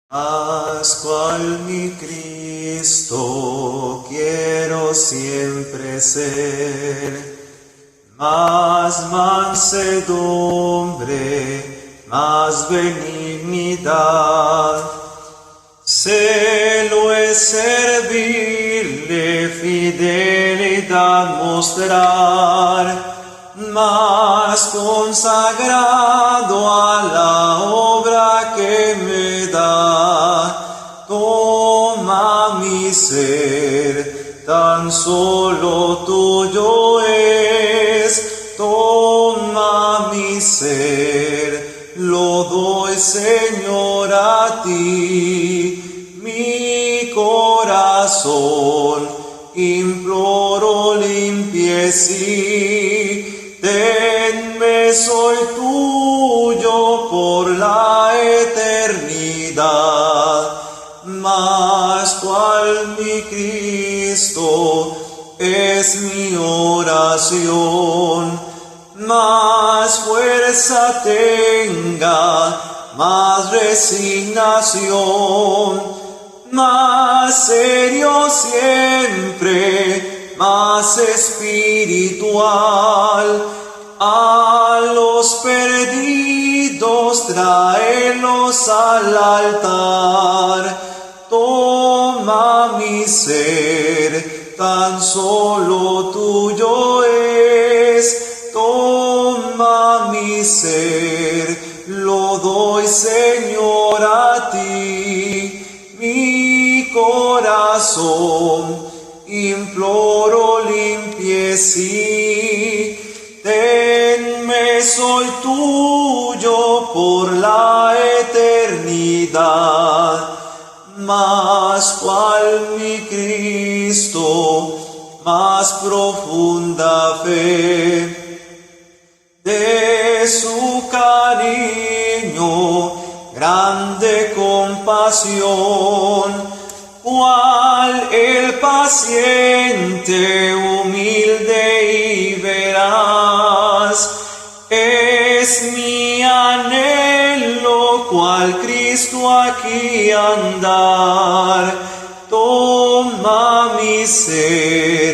Haz cual mi Cristo quiero siempre ser, más mansedumbre, más benignidad, celo es servirle, fidelidad mostrar, más consagrado a la obra que me da. Toma mi ser, tan solo tuyo es. Toma mi ser, lo doy, Señor, a ti. Mi corazón imploro limpie sí. Tenme, soy tuyo por la eternidad. Mas cual mi Cristo es mi oración, más fuerza tenga, más resignación, más serio siempre, más espiritual. A los perdidos tráelos al altar. Toma mi ser, tan solo tuyo es. Toma mi ser, lo doy, Señor, a ti. Mi corazón imploro limpie sí. Tenme, soy tuyo por la eternidad. Más cual mi Cristo, más profunda fe de su cariño, grande compasión, cual el paciente, humilde y veraz, es mi anhelo, cual Cristo aquí andar. Toma mi ser,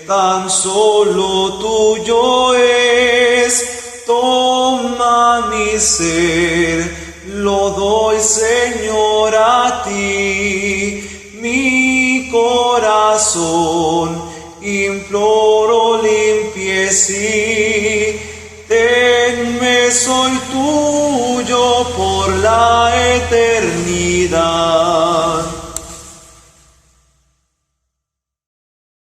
tan solo tuyo es. Toma mi ser, lo doy, Señor, a ti. Mi corazón imploro limpie sí. Tenme, soy tuyo por la eternidad.